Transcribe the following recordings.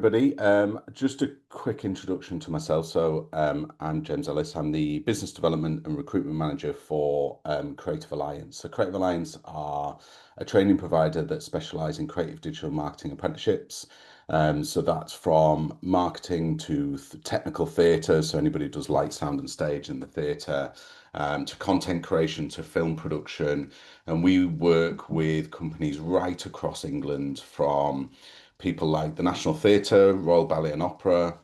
everybody. Just a quick introduction to myself. I'm James Ellis. I'm the Business Development and Recruitment Manager for Creative Alliance. So, Creative Alliance are a training provider that specialise in creative digital marketing apprenticeships. So that's from marketing to technical theatre. So anybody who does light, sound, and stage in the theatre, to content creation, to film production. And we work with companies right across England, from people like the National Theatre, Royal Ballet and Opera.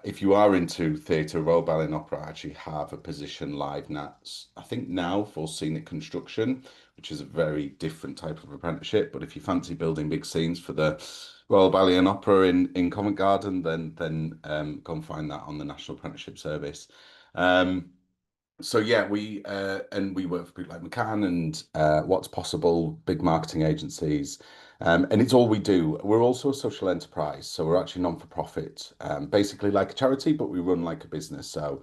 If you are into theatre, Royal Ballet and Opera actually have a position live now, I think now, for scenic construction, which is a very different type of apprenticeship. But if you fancy building big scenes for the Royal Ballet and Opera in Covent Garden, then go and find that on the National Apprenticeship Service. So yeah, we work for people like McCann and What's Possible, big marketing agencies, and it's all we do. We're also a social enterprise, so we're actually non-for-profit, basically like a charity, but we run like a business. So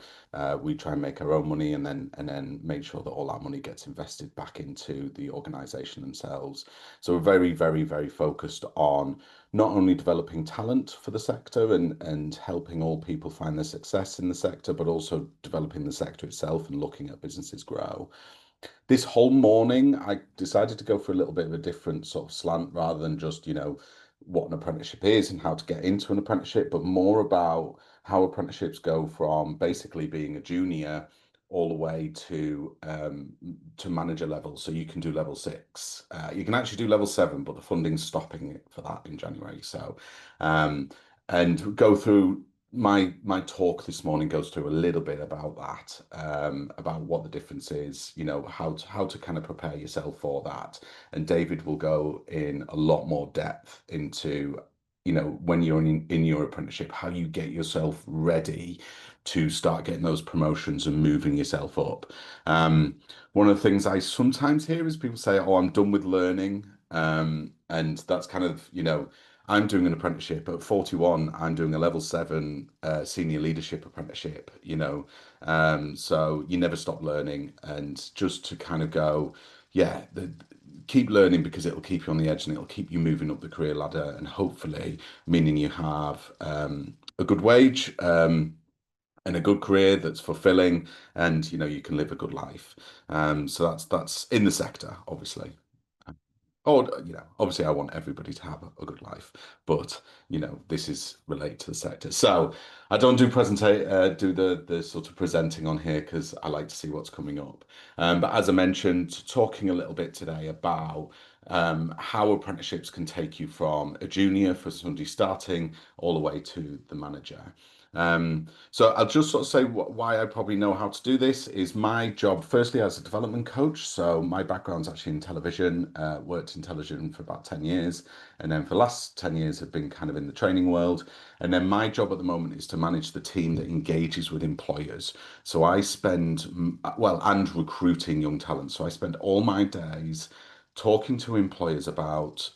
we try and make our own money, and then make sure that all our money gets invested back into the organisation themselves. So we're very, very, very focused on not only developing talent for the sector and helping all people find their success in the sector, but also developing the sector itself and looking at businesses grow. This whole morning, I decided to go for a little bit of a different sort of slant, rather than just, what an apprenticeship is and how to get into an apprenticeship, but more about how apprenticeships go from basically being a junior all the way to manager level. So you can do level 6. You can actually do level 7, but the funding's stopping for that in January. So, and go through my talk this morning goes through a little bit about that, about what the difference is, how to kind of prepare yourself for that. And David will go in a lot more depth into, when you're in your apprenticeship, how you get yourself ready to start getting those promotions and moving yourself up. One of the things I sometimes hear is people say, "Oh, I'm done with learning," and that's kind of, I'm doing an apprenticeship at 41. I'm doing a level 7 senior leadership apprenticeship, so you never stop learning. And just to kind of go, yeah, keep learning, because it'll keep you on the edge and it'll keep you moving up the career ladder, and hopefully meaning you have a good wage, and a good career that's fulfilling, and you can live a good life. So that's in the sector, obviously. Or, obviously I want everybody to have a good life, but this is related to the sector. So I don't do the sort of presenting on here, because I like to see what's coming up. But as I mentioned, talking a little bit today about how apprenticeships can take you from a junior, for somebody starting, all the way to the manager. So I'll just sort of say why I probably know how to do this is my job, firstly, as a development coach. So my background's actually in television, worked in television for about 10 years. And then for the last 10 years, I've been kind of in the training world. And then my job at the moment is to manage the team that engages with employers. So I spend, and recruiting young talent. So I spend all my days talking to employers about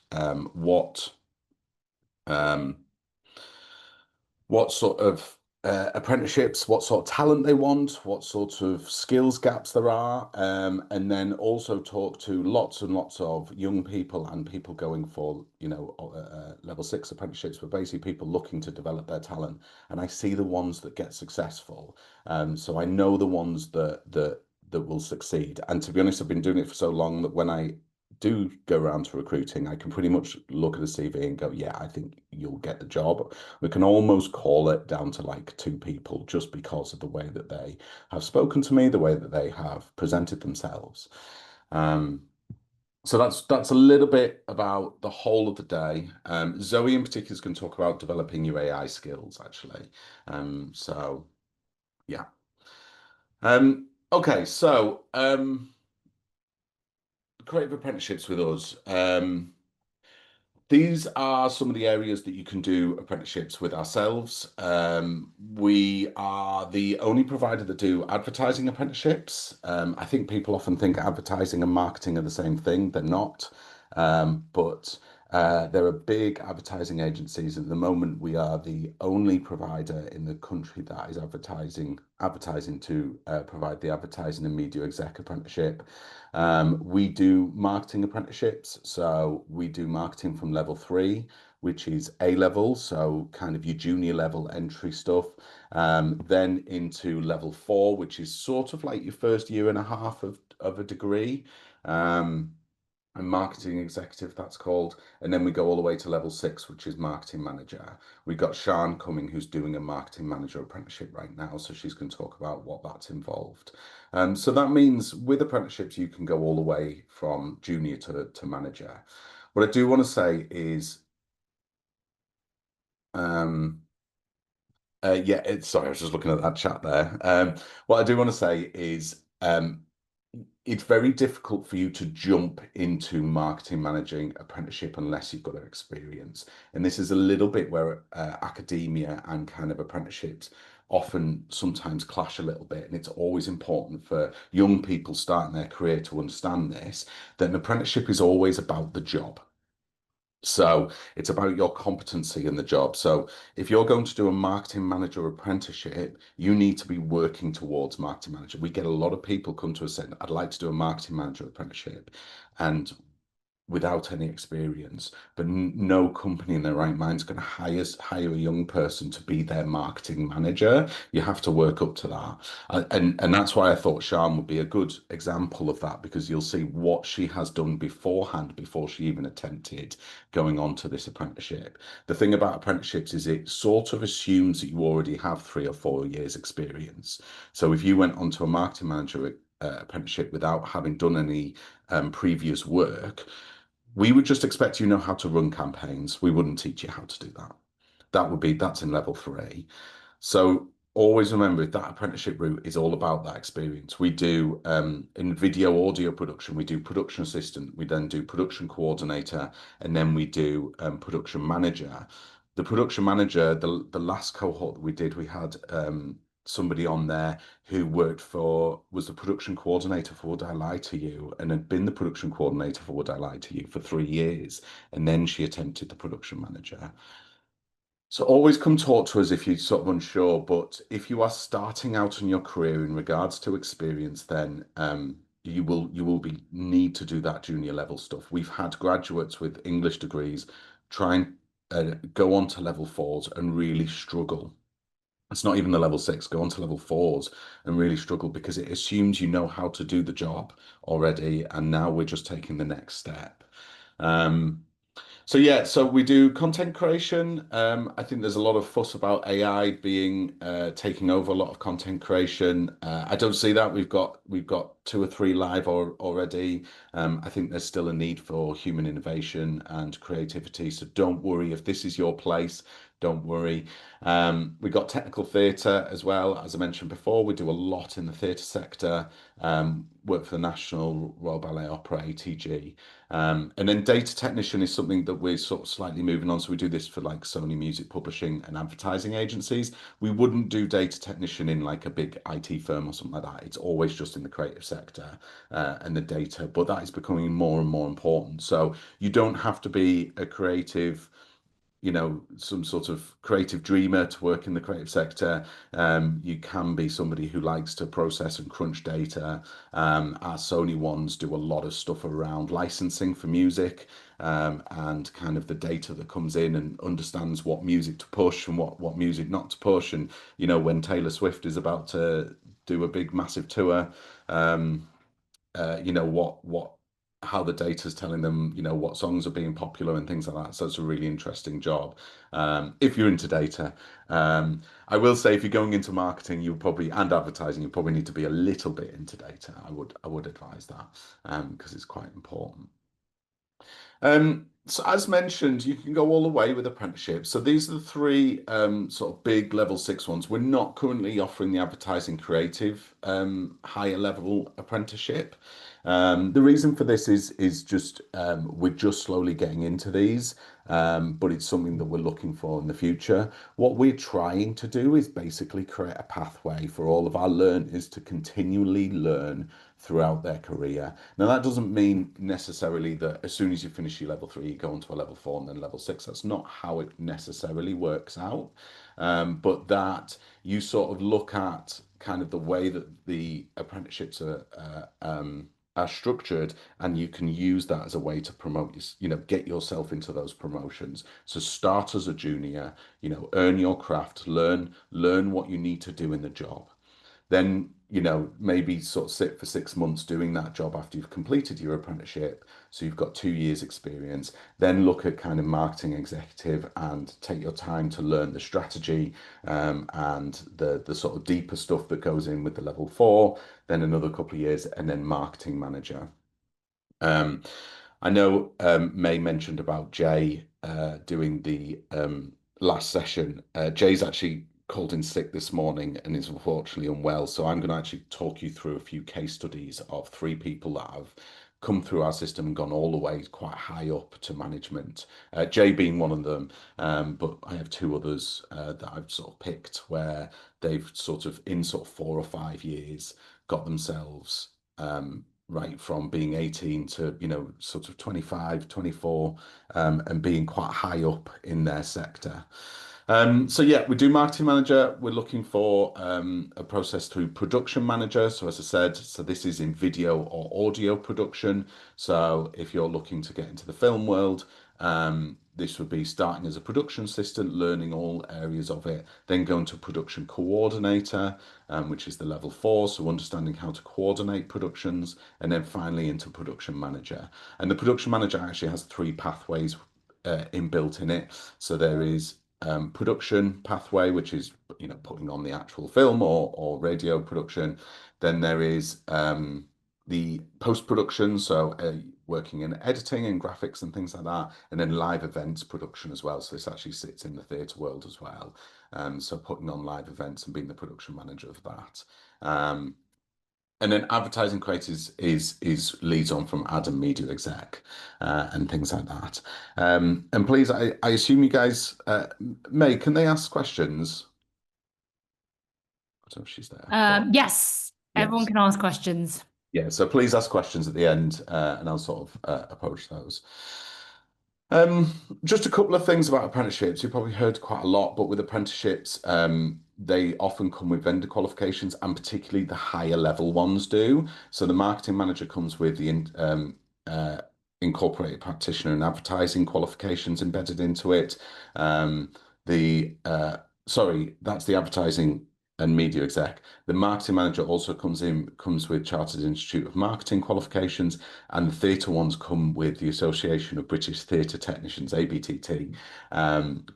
what sort of apprenticeships, what sort of talent they want, what sort of skills gaps there are, and then also talk to lots and lots of young people and people going for, level 6 apprenticeships, but basically people looking to develop their talent. And I see the ones that get successful. So I know the ones that will succeed. And to be honest, I've been doing it for so long that when I do go around to recruiting, I can pretty much look at a CV and go, yeah, I think you'll get the job. We can almost call it down to like 2 people, just because of the way that they have spoken to me, the way that they have presented themselves. So that's a little bit about the whole of the day. Zoe in particular is going to talk about developing your AI skills, actually. So yeah. Okay, so creative apprenticeships with us. These are some of the areas that you can do apprenticeships with ourselves. We are the only provider that do advertising apprenticeships. I think people often think advertising and marketing are the same thing. They're not. But there are big advertising agencies. At the moment, we are the only provider in the country that is advertising to provide the advertising and media exec apprenticeship. We do marketing apprenticeships, so we do marketing from level 3. which is A level, so kind of your junior level entry stuff. Then into level 4, which is sort of like your first year and a half of a degree. Um, and marketing executive, that's called. And then we go all the way to level 6, which is marketing manager. We've got Sian coming, who's doing a marketing manager apprenticeship right now. So she's going to talk about what that's involved. So that means with apprenticeships, you can go all the way from junior to manager. What I do want to say is, um, yeah, sorry, I was just looking at that chat there. What I do want to say is, it's very difficult for you to jump into marketing managing apprenticeship unless you've got experience. And this is a little bit where academia and kind of apprenticeships often sometimes clash a little bit. And it's always important for young people starting their career to understand this, that an apprenticeship is always about the job. So it's about your competency in the job. So if you're going to do a marketing manager apprenticeship, you need to be working towards marketing manager. We get a lot of people come to us saying, I'd like to do a marketing manager apprenticeship. And without any experience, but no company in their right mind is going to hire a young person to be their marketing manager. You have to work up to that, and that's why I thought Sian would be a good example of that, because you'll see what she has done beforehand before she even attempted going on to this apprenticeship. The thing about apprenticeships is it sort of assumes that you already have 3 or 4 years experience. So if you went onto a marketing manager apprenticeship without having done any previous work, we would just expect you know how to run campaigns. We wouldn't teach you how to do that. That's in level 3. So always remember that apprenticeship route is all about that experience. We do in video audio production, we do production assistant, we then do production coordinator, and then we do production manager. The production manager, the last cohort that we did, we had somebody on there who was the production coordinator for Would I Lie to You, and had been the production coordinator for Would I Lie to You for 3 years, and then she attempted the production manager. So always come talk to us if you're sort of unsure, but if you are starting out in your career in regards to experience, then you will be need to do that junior level stuff. We've had graduates with English degrees try and go on to level 4s and really struggle. It's not even the level 6, go on to level 4s and really struggle because it assumes you know how to do the job already, and now we're just taking the next step. Um, so yeah, so we do content creation. I think there's a lot of fuss about AI being taking over a lot of content creation. I don't see that. We've got 2 or 3 live already. I think there's still a need for human innovation and creativity. So don't worry if this is your place. Don't worry. We've got technical theatre as well. As I mentioned before, we do a lot in the theatre sector. Work for the National Royal Ballet Opera, ATG. And then data technician is something that we're sort of slightly moving on. So we do this for like Sony Music Publishing and advertising agencies. We wouldn't do data technician in like a big IT firm or something like that. It's always just in the creative sector and the data, but that is becoming more and more important. So you don't have to be a creative, some sort of creative dreamer to work in the creative sector. You can be somebody who likes to process and crunch data. Our Sony ones do a lot of stuff around licensing for music, and kind of the data that comes in, and understands what music to push and what music not to push. And, when Taylor Swift is about to do a big, massive tour, um, what how the data is telling them, what songs are being popular and things like that. So it's a really interesting job. If you're into data, I will say if you're going into marketing, you probably and advertising, you probably need to be a little bit into data. I would advise that because it's quite important. So as mentioned, you can go all the way with apprenticeships. So these are the 3 sort of big level 6 ones. We're not currently offering the advertising creative higher level apprenticeship. The reason for this is just we're just slowly getting into these, but it's something that we're looking for in the future. What we're trying to do is basically create a pathway for all of our learners to continually learn throughout their career. Now, that doesn't mean necessarily that as soon as you finish your level 3, you go on to a level 4 and then level 6. That's not how it necessarily works out. But that you sort of look at kind of the way that the apprenticeships are structured, and you can use that as a way to promote get yourself into those promotions. So start as a junior, earn your craft, learn what you need to do in the job. Then, maybe sort of sit for 6 months doing that job after you've completed your apprenticeship. So you've got 2 years experience. Then look at kind of marketing executive and take your time to learn the strategy, and the sort of deeper stuff that goes in with the level 4. Then another couple of years, and then marketing manager. Um, I know May mentioned about Jay doing the last session. Jay's actually called in sick this morning and is unfortunately unwell. So I'm going to actually talk you through a few case studies of 3 people that have come through our system and gone all the way quite high up to management. Jay being one of them, but I have 2 others that I've sort of picked where they've sort of in sort of 4 or 5 years got themselves right from being 18 to, sort of 25, 24, and being quite high up in their sector. So yeah, we do marketing manager. We're looking for a process through production manager. So as I said, this is in video or audio production. So if you're looking to get into the film world, this would be starting as a production assistant, learning all areas of it, then going to production coordinator, which is the level 4, so understanding how to coordinate productions, and then finally into production manager. And the production manager actually has 3 pathways inbuilt in it. So there is production pathway, which is putting on the actual film or radio production. Then there is the post-production, so working in editing and graphics and things like that, and then live events production as well. So this actually sits in the theatre world as well. So putting on live events and being the production manager of that. And then advertising creators is leads on from ad and media exec, and things like that. And please, I assume you guys, May, can they ask questions? I don't know if she's there. Yes, everyone Yes. can ask questions. Yeah, so please ask questions at the end, and I'll sort of approach those. Just a couple of things about apprenticeships. You've probably heard quite a lot, but with apprenticeships, they often come with vendor qualifications, and particularly the higher level ones do. So the marketing manager comes with the incorporated practitioner and advertising qualifications embedded into it. The Sorry, that's the advertising and media exec. The marketing manager also comes with Chartered Institute of Marketing qualifications, and the theatre ones come with the Association of British Theatre Technicians, ABTT,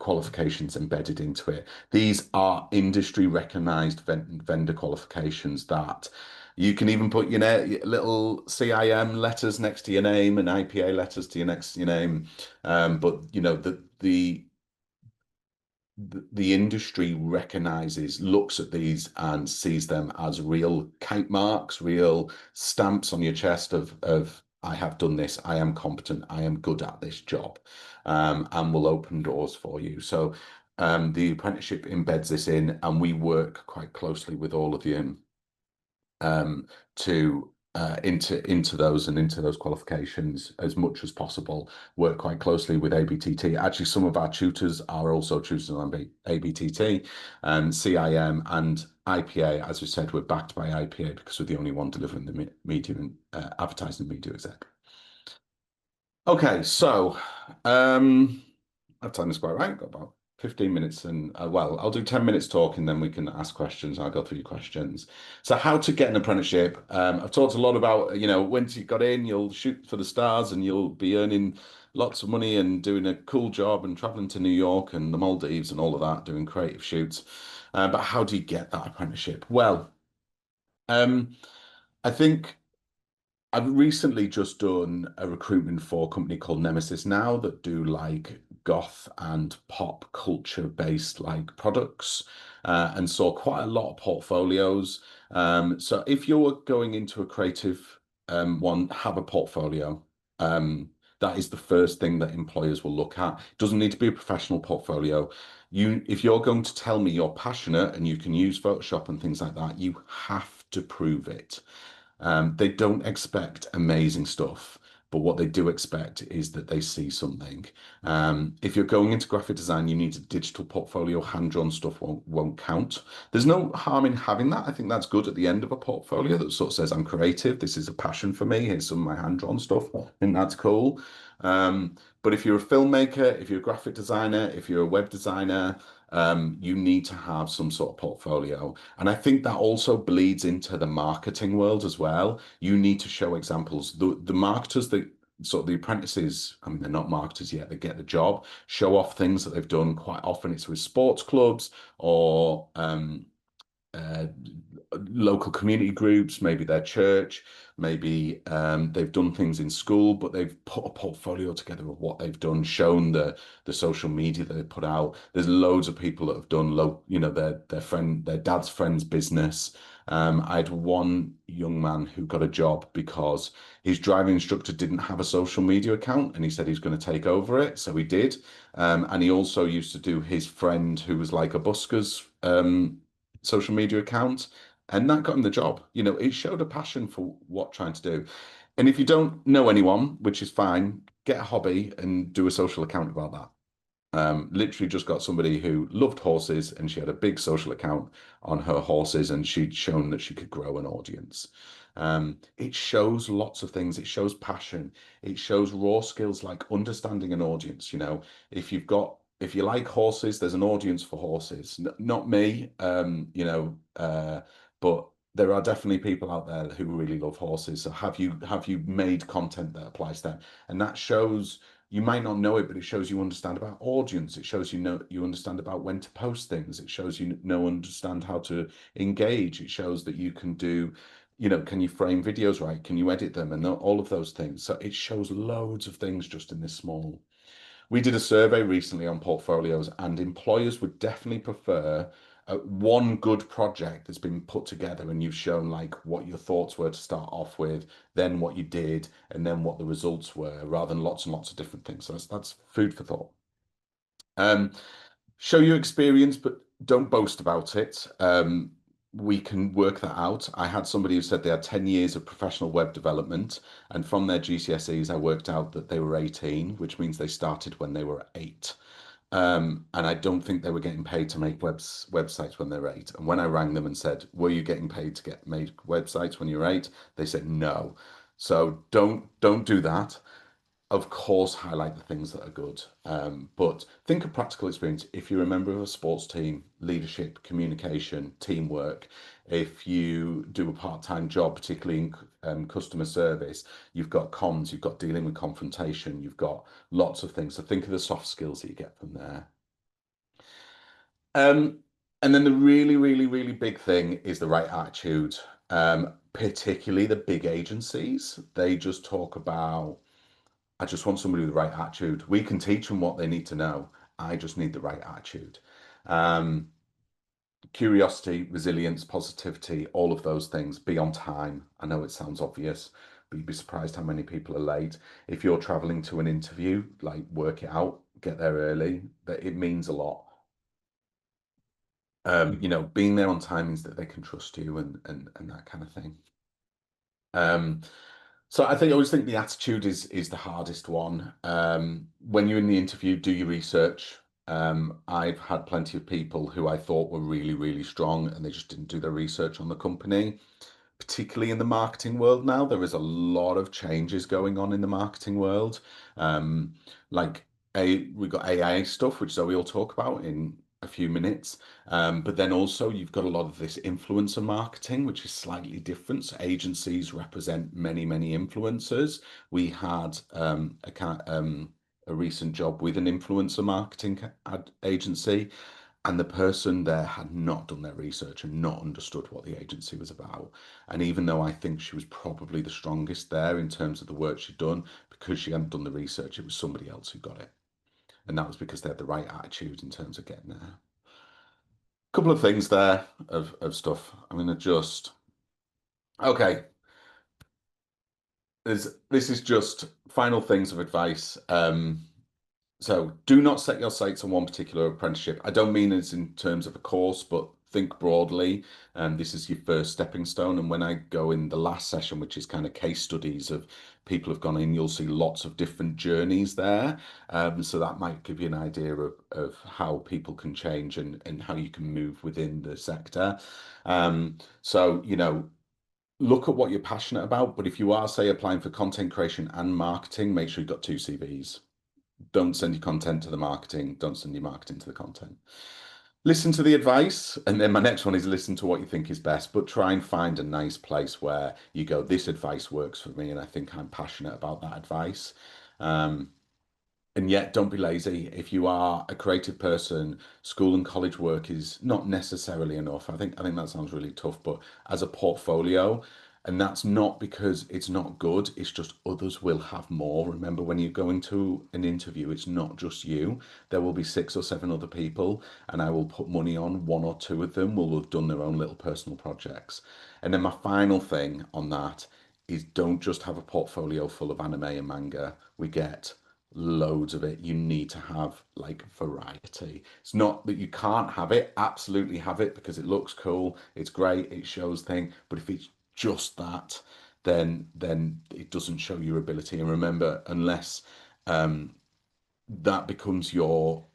qualifications embedded into it. These are industry recognised vendor qualifications that you can even put your little CIM letters next to your name and IPA letters to your name. But the industry recognizes, looks at these and sees them as real kite marks, real stamps on your chest of I have done this, I am competent, I am good at this job, and will open doors for you. So the apprenticeship embeds this in, and we work quite closely with all of you to into those qualifications as much as possible. Work quite closely with ABTT. Actually, some of our tutors are also tutors on ABTT, CIM and IPA. As we said, we're backed by IPA because we're the only one delivering the media and advertising media exec. Okay, so I've timed this quite right. Got about 15 minutes, and well, I'll do 10 minutes talking, then we can ask questions. I'll go through your questions. So how to get an apprenticeship. I've talked a lot about, once you got in, you'll shoot for the stars and you'll be earning lots of money and doing a cool job and traveling to New York and the Maldives and all of that, doing creative shoots. But how do you get that apprenticeship? Well, I think I've recently just done a recruitment for a company called Nemesis Now that do like goth and pop culture based like products, and saw quite a lot of portfolios. So if you're going into a creative one, have a portfolio. That is the first thing that employers will look at. It doesn't need to be a professional portfolio. If you're going to tell me you're passionate and you can use Photoshop and things like that, you have to prove it. They don't expect amazing stuff. but what they do expect is that they see something. If you're going into graphic design, you need a digital portfolio. Hand-drawn stuff won't count. There's no harm in having that. I think that's good at the end of a portfolio that sort of says, I'm creative. This is a passion for me. Here's some of my hand-drawn stuff. I think that's cool. But if you're a filmmaker, if you're a graphic designer, if you're a web designer, you need to have some sort of portfolio. And I think that also bleeds into the marketing world as well. You need to show examples. The marketers that sort of the apprentices, I mean, they're not marketers yet, they get the job, show off things that they've done. Quite often it's with sports clubs or uh, local community groups, maybe their church, maybe they've done things in school, but they've put a portfolio together of what they've done, shown the social media that they put out. There's loads of people that have done their dad's friend's business. I had one young man who got a job because his driving instructor didn't have a social media account, and he said he's going to take over it, so he did. And he also used to do his friend who was like a busker's social media account, and that got him the job. It showed a passion for what trying to do. And if you don't know anyone, which is fine, get a hobby and do a social account about that. Literally just got somebody who loved horses, and she had a big social account on her horses, and she'd shown that she could grow an audience. It shows lots of things. It shows passion. It shows raw skills like understanding an audience. If you like horses, there's an audience for horses. Not me, but there are definitely people out there who really love horses. So have you made content that applies to them? And that shows, you might not know it, but it shows you understand about audience. It shows you understand about when to post things. It shows understand how to engage. It shows that you can do, can you frame videos right? Can you edit them? And all of those things. So it shows loads of things just in this small. We did a survey recently on portfolios, and employers would definitely prefer one good project that's been put together and you've shown like what your thoughts were to start off with, then what you did, and then what the results were, rather than lots and lots of different things. So that's food for thought. Show your experience, but don't boast about it. We can work that out. I had somebody who said they had 10 years of professional web development, and from their GCSEs, I worked out that they were 18, which means they started when they were 8. And I don't think they were getting paid to make websites when they were 8. And when I rang them and said, were you getting paid to make websites when you were 8? They said no. So don't do that. Of course, highlight the things that are good. But think of practical experience. If you're a member of a sports team, leadership, communication, teamwork, if you do a part-time job, particularly in customer service, you've got comms, you've got dealing with confrontation, you've got lots of things. So think of the soft skills that you get from there. And then the really, really, really big thing is the right attitude. Particularly the big agencies, they just talk about, I just want somebody with the right attitude. We can teach them what they need to know. I just need the right attitude. Curiosity, resilience, positivity, all of those things. Be on time. I know it sounds obvious, but you'd be surprised how many people are late. If you're traveling to an interview, like work it out, get there early. That it means a lot. Being there on time means that they can trust you and that kind of thing. So I always think the attitude is the hardest one. When you're in the interview, do your research. I've had plenty of people who I thought were really, really strong, and they just didn't do their research on the company. Particularly in the marketing world now, there is a lot of changes going on in the marketing world. Like we've got AI stuff, which Zoe will talk about in a few minutes. But then also you've got a lot of this influencer marketing, which is slightly different. So agencies represent many, many influencers. We had a recent job with an influencer marketing agency, and the person there had not done their research and not understood what the agency was about. And even though I think she was probably the strongest there in terms of the work she'd done, because she hadn't done the research, it was somebody else who got it. And that was because they had the right attitude in terms of getting there. A couple of things there of stuff. I'm going to just, okay. This is just final things of advice. So do not set your sights on one particular apprenticeship. I don't mean it's in terms of a course, but think broadly, and this is your first stepping stone. And when I go in the last session, which is kind of case studies of people have gone in, you'll see lots of different journeys there. So that might give you an idea of how people can change and how you can move within the sector. So, look at what you're passionate about. But if you are, say, applying for content creation and marketing, make sure you've got two CVs. Don't send your content to the marketing. Don't send your marketing to the content. Listen to the advice. And then my next one is listen to what you think is best, but try and find a nice place where you go, this advice works for me. And I think I'm passionate about that advice. Um, and yet, don't be lazy. If you are a creative person, school and college work is not necessarily enough. I think that sounds really tough, but as a portfolio, and that's not because it's not good, it's just others will have more. Remember, when you go into an interview, it's not just you. There will be six or seven other people, and I will put money on one or two of them will have done their own little personal projects. And then my final thing on that is don't just have a portfolio full of anime and manga. We get loads of it. You need to have like variety. It's not that you can't have it, absolutely have it because it looks cool, it's great, it shows thing, but if it's just that, then it doesn't show your ability. And remember, unless um that becomes your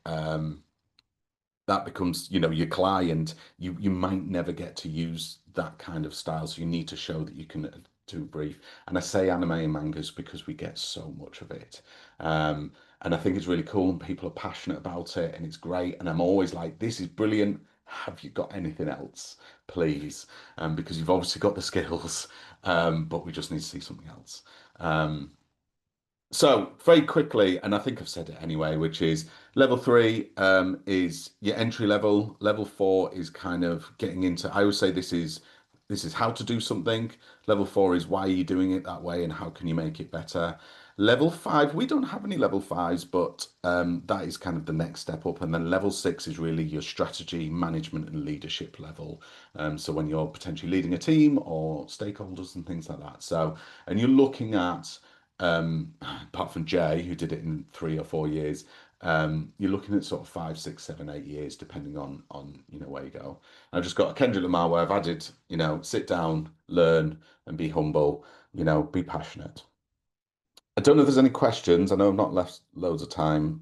client, you might never get to use that kind of style. So you need to show that you can do brief. And I say anime and mangas because we get so much of it. And I think it's really cool and people are passionate about it and it's great. And I'm always like, this is brilliant. Have you got anything else, please? Because you've obviously got the skills, but we just need to see something else. Um, so very quickly, and I think I've said it anyway, which is level three is your entry level. Level four is kind of getting into. I always say this is how to do something. Level four is why are you doing it that way and how can you make it better. Level five, we don't have any level fives, but that is kind of the next step up. And then level six is really your strategy, management, and leadership level. So when you're potentially leading a team or stakeholders and things like that. So, and you're looking at apart from Jay, who did it in 3 or 4 years, you're looking at sort of 5, 6, 7, 8 years, depending on where you go. I've just got a Kendrick Lamar where I've added, sit down, learn, and be humble. Be passionate. I don't know if there's any questions. I know I've not left loads of time.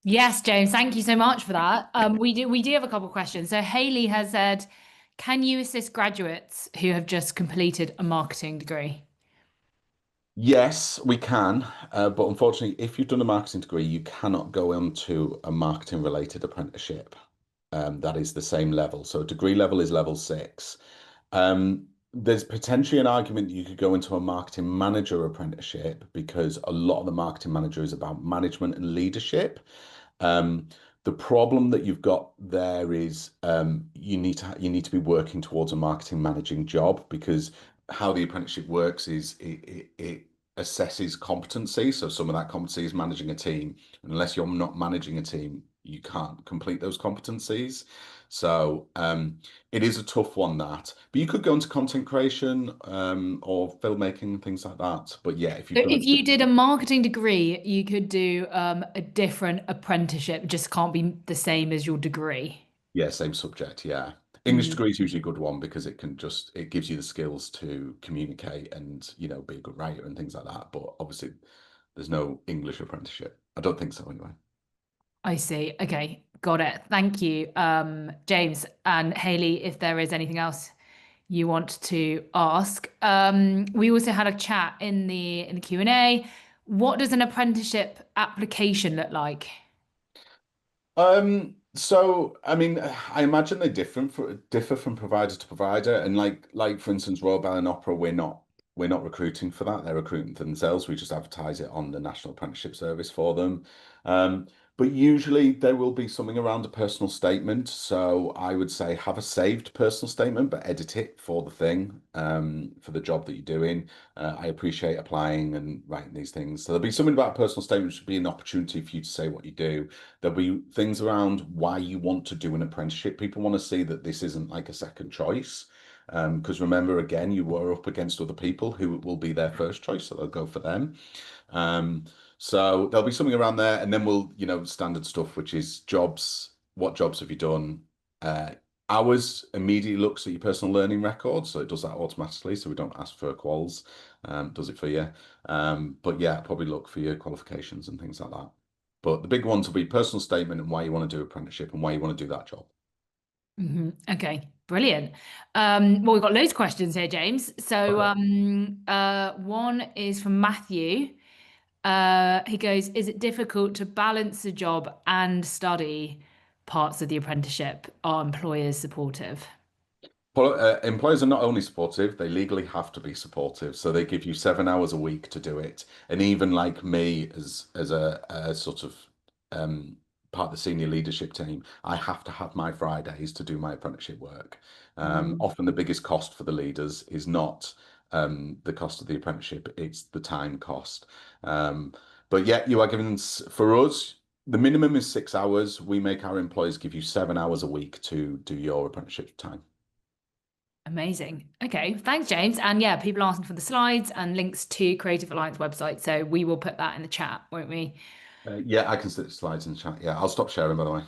Yes, James, thank you so much for that. We do have a couple of questions. So Haley has said, can you assist graduates who have just completed a marketing degree? Yes, we can, but unfortunately, if you've done a marketing degree, you cannot go into a marketing related apprenticeship. That is the same level. So degree level is level six. There's potentially an argument that you could go into a marketing manager apprenticeship because a lot of the marketing manager is about management and leadership. Um, the problem that you've got there is you need to be working towards a marketing managing job because how the apprenticeship works is it assesses competency. So some of that competency is managing a team. Unless you're not managing a team, you can't complete those competencies. So it is a tough one that, but you could go into content creation or filmmaking, things like that. But yeah, if you've So done if it, you did a marketing degree, you could do a different apprenticeship, just can't be the same as your degree. yeah, same subject, yeah. English Mm, degree is usually a good one because it gives you the skills to communicate and, be a good writer and things like that. But obviously there's no English apprenticeship. I don't think so anyway. I see. Okay, got it. Thank you, James and Haley. If there is anything else you want to ask, we also had a chat in the Q&A. What does an apprenticeship application look like? So I mean, I imagine they differ from provider to provider, and like for instance, Royal Bell and Opera, we're not recruiting for that. They're recruiting for themselves. We just advertise it on the National Apprenticeship Service for them. Um, but usually there will be something around a personal statement. So I would say have a saved personal statement, but edit it for the thing, for the job that you're doing. I appreciate applying and writing these things. So there'll be something about a personal statement, which would be an opportunity for you to say what you do. There'll be things around why you want to do an apprenticeship. People want to see that this isn't like a second choice. Because remember, again, you were up against other people who will be their first choice, so they'll go for them. Um, so there'll be something around there, and then we'll, standard stuff, which is jobs. What jobs have you done? Hours immediately looks at your personal learning record, so it does that automatically, so we don't ask for quals, does it for you. But yeah, probably look for your qualifications and things like that. But the big ones will be personal statement and why you want to do apprenticeship and why you want to do that job. Okay, brilliant. Well, we've got loads of questions here, James. So Okay. one is from Matthew. He goes, is it difficult to balance the job and study parts of the apprenticeship? Are employers supportive? Employers are not only supportive, they legally have to be supportive. So they give you 7 hours a week to do it. And even like me, as a sort of part of the senior leadership team, I have to have my Fridays to do my apprenticeship work. Mhm. Often the biggest cost for the leaders is not the cost of the apprenticeship, it's the time cost. But yeah, you are given, for us, the minimum is 6 hours. We make our employees give you 7 hours a week to do your apprenticeship time. Amazing. Okay, thanks, James. And yeah, people asking for the slides and links to Creative Alliance website. So we will put that in the chat, won't we? Yeah, I can see the slides in the chat. Yeah, I'll stop sharing, by the way.